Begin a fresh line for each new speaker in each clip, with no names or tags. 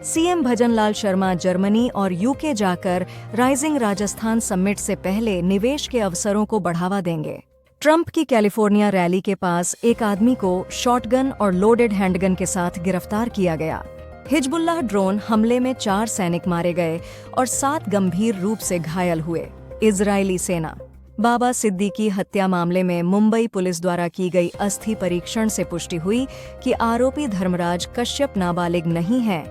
CM Bhajanlal Sharma Germany और UK जाकर rising Rajasthan summit से पहले निवेश के अवसरों को बढ़ावा देंगे। ट्रंप की कैलिफोर्निया रैली के पास एक आदमी को शॉटगन और लोडेड हैंडगन के साथ गिरफ्तार किया गया। हिजबुल्लाह ड्रोन हमले में 4 सैनिक मारे गए और 7 गंभीर रूप से घायल हुए। इजरायली सेना। बाबा सिद्दीकी हत्या मामले में मुंबई पुलिस द्वारा की गई अस्थि परीक्षण से पुष्टि हुई कि आरोपी धर्मराज कश्यप नाबालिग नहीं है।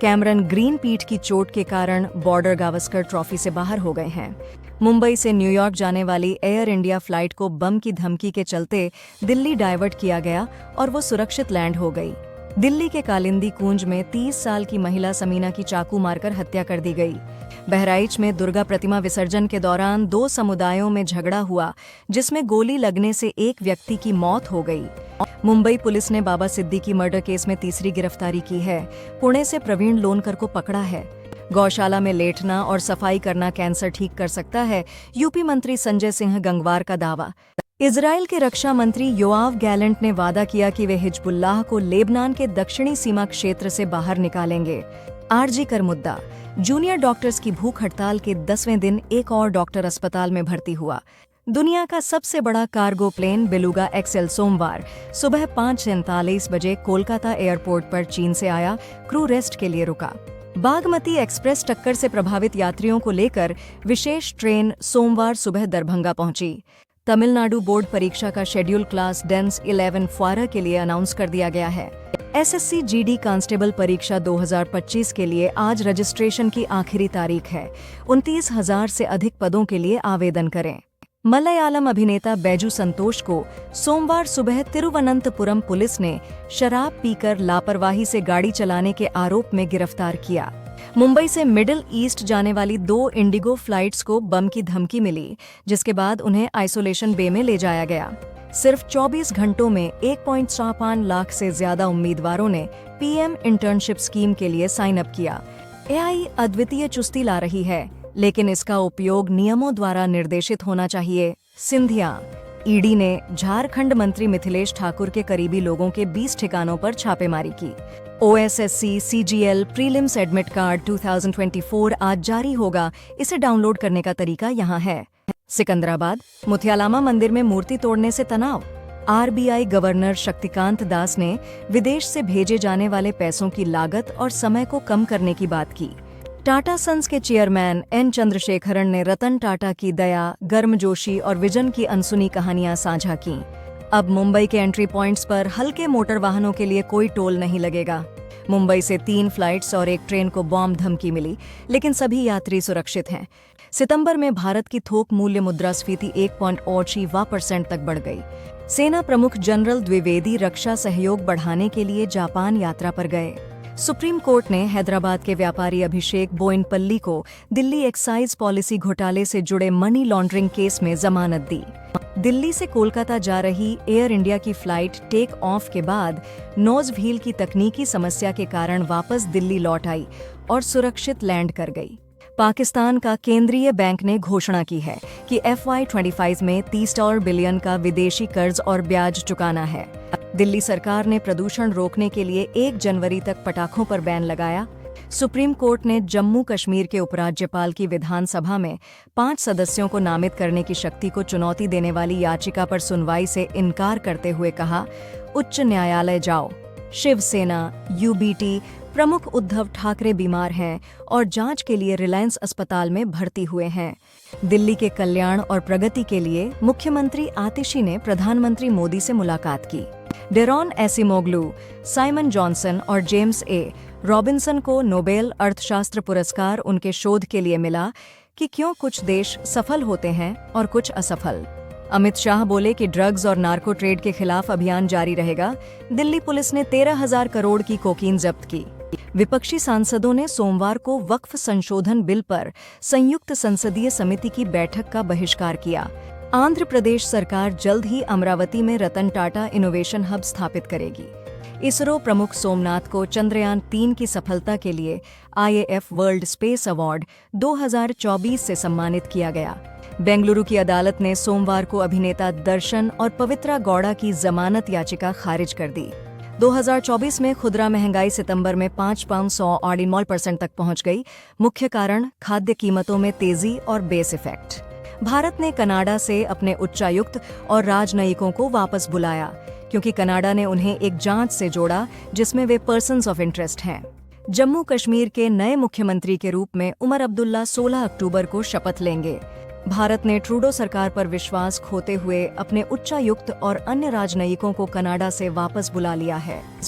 कैमरन ग्रीन पीठ की चोट के कारण बॉर्डर गावस्कर ट्रॉफी से बाहर हो गए हैं। मुंबई से न्यूयॉर्क जाने वाली एयर इंडिया फ्लाइट को बम की धमकी के चलते दिल्ली डाइवर्ट किया गया और वो सुरक्षित लैंड हो गई। दिल्ली के कालिंदी कुंज में 30 साल की महिला समीना की चाकू मारकर हत्या कर दी गई। बहराइच में दुर्गा प्रतिमा विसर्जन के दौरान 2 समुदायों में झगड़ा हुआ, जिसमें गोली लगने से एक व्यक्ति की मौत हो गई। मुंबई पुलिस ने बाबा सिद्दीकी मर्डर केस में तीसरी गिरफ्तारी की है। पुणे से प्रवीण लोनकर को पकड़ा है। गौशाला में लेटना और सफाई करना कैंसर ठीक कर सकता है, यूपी मंत्री संजय सिंह गंगवार का दावा। इजरायल के रक्षा मंत्री योआव गैलेंट ने वादा किया कि वे हिजबुल्लाह को लेबनान के दक्षिणी सीमा क्षेत्र से बाहर निकालेंगे। आरजी कर मुद्दा। जूनियर डॉक्टर्स की भूख हड़ताल के 10वें दिन एक और डॉक्टर अस्पताल में भर्ती हुआ। दुनिया का सबसे बड़ा कार्गो प्लेन बेलुगा एक्सएल सोमवार सुबह 5:47 बजे कोलकाता एयरपोर्ट पर चीन से आया, क्रू रेस्ट के लिए रुका। बागमती एक्सप्रेस टक्कर से प्रभावित यात्रियों को लेकर विशेष ट्रेन सोमवार सुबह दरभंगा पहुंची। तमिलनाडु बोर्ड परीक्षा का शेड्यूल क्लास डेंस 11 फारा के लिए अनाउंस कर दिया गया है। एसएससी जीडी कांस्टेबल परीक्षा 2025 के लिए आज रजिस्ट्रेशन की आखिरी तारीख है। 29,000 से अधिक पदों के लिए आवेदन करें। मलयालम अभिनेता बैजू संतोष को सोमवार सुबह तिरुवनंतपुरम पुलिस ने शराब पीकर लापरवाही से गाड़ी चलाने के आरोप में गिरफ्तार किया। मुंबई से मिडिल ईस्ट जाने वाली 2 इंडिगो फ्लाइट्स को बम की धमकी मिली, जिसके बाद उन्हें आइसोलेशन बे में ले जाया गया। सिर्फ 24 घंटों में 1.45 लाख से ज्यादा उम्मीदवारों ने पीएम इंटर्नशिप स्कीम के लिए साइन अप किया। एआई अद्वितीय चुस्ती ला रही है, लेकिन इसका उपयोग नियमों द्वारा निर्देशित होना चाहिए। सिंधिया। ईडी ने झारखंड मंत्री मिथिलेश ठाकुर के करीबी लोगों के 20 ठिकानों पर छापेमारी की। OSSC CGL prelims admit card 2024 आज जारी होगा। इसे डाउनलोड करने का तरीका यहाँ है। सिकंदराबाद। मुथियालामा मंदिर में मूर्ति तोड़ने से तनाव। आरबीआई गवर्नर शक्तिकांत दास ने विदेश से भेजे जाने वाले पैसों की लागत और समय को कम करने की बात की। टाटा सन्स के चेयरमैन एन चंद्रशेखरन ने रतन टाटा की दया, गर्मजोशी और विजन की अनसुनी कहानियां साझा की। अब मुंबई के एंट्री पॉइंट्स पर हल्के मोटर वाहनों के लिए कोई टोल नहीं लगेगा। मुंबई से 3 फ्लाइट्स और एक ट्रेन को बॉम्ब धमकी मिली, लेकिन सभी यात्री सुरक्षित हैं। सितंबर में भारत की थोक मूल्य मुद्रास्फीति 1.6% तक बढ़ गई। सेना प्रमुख जनरल द्विवेदी रक्षा सहयोग बढ़ाने के लिए जापान यात्रा पर गए। सुप्रीम कोर्ट ने हैदराबाद के व्यापारी अभिषेक बोइनपल्ली को दिल्ली एक्साइज पॉलिसी घोटाले से जुड़े मनी लॉन्ड्रिंग केस में जमानत दी। दिल्ली से कोलकाता जा रही एयर इंडिया की फ्लाइट टेक ऑफ के बाद नोज व्हील की तकनीकी समस्या के कारण वापस दिल्ली लौट आई और सुरक्षित लैंड कर गई। पाकिस्तान का केंद्रीय बैंक ने घोषणा की है कि FY25 में $30 बिलियन का विदेशी कर्ज और ब्याज चुकाना है। दिल्ली सरकार ने प्रदूषण रोकने के लिए 1 जनवरी तक पटाखों पर बैन लगाया। सुप्रीम कोर्ट ने जम्मू कश्मीर के उपराज्यपाल की विधानसभा में 5 सदस्यों को नामित करने की शक्ति को चुनौती देने वाली याचिका पर सुनवाई से इनकार करते हुए कहा, उच्च न्यायालय जाओ। शिवसेना यूबीटी प्रमुख उद्धव ठाकरे बीमार हैं और जांच के लिए रिलायंस अस्पताल में भर्ती हुए हैं। दिल्ली के कल्याण और प्रगति के लिए मुख्यमंत्री आतिशी ने प्रधानमंत्री मोदी से मुलाकात की। डेरॉन एसिमोग्लू, साइमन जॉनसन और जेम्स ए रॉबिन्सन को नोबेल अर्थशास्त्र पुरस्कार उनके शोध के लिए मिला कि क्यों कुछ देश सफल होते हैं और कुछ असफल। अमित शाह बोले कि ड्रग्स और नार्को ट्रेड के खिलाफ अभियान जारी रहेगा। दिल्ली पुलिस ने 13,000 करोड़ की कोकीन जब्त की। विपक्षी सांसदों ने सोमवार को वक्फ संशोधन बिल पर संयुक्त संसदीय समिति की बैठक का बहिष्कार किया। आंध्र प्रदेश सरकार जल्द ही अमरावती में रतन टाटा इनोवेशन हब स्थापित करेगी। इसरो प्रमुख सोमनाथ को चंद्रयान 3 की सफलता के लिए IAF वर्ल्ड स्पेस अवार्ड 2024 से सम्मानित किया गया। बेंगलुरु की अदालत ने सोमवार को अभिनेता दर्शन और पवित्रा गौड़ा की जमानत याचिका खारिज कर दी। 2024 में खुदरा महंगाई सितंबर में 5.100% तक पहुंच गई। मुख्य कारण खाद्य कीमतों में तेजी और बेस इफेक्ट। भारत ने कनाडा से अपने उच्चायुक्त और राजनयिकों को वापस बुलाया, क्योंकि कनाडा ने उन्हें एक जांच से जोड़ा जिसमें वे पर्सन्स ऑफ इंटरेस्ट हैं। जम्मू कश्मीर के नए मुख्यमंत्री के रूप में उमर अब्दुल्ला 16 अक्टूबर को शपथ लेंगे। भारत ने ट्रूडो सरकार पर विश्वास खोते हुए अपने उच्चायुक्त और अन्य राजनयिकों को कनाडा से वापस बुला लिया है।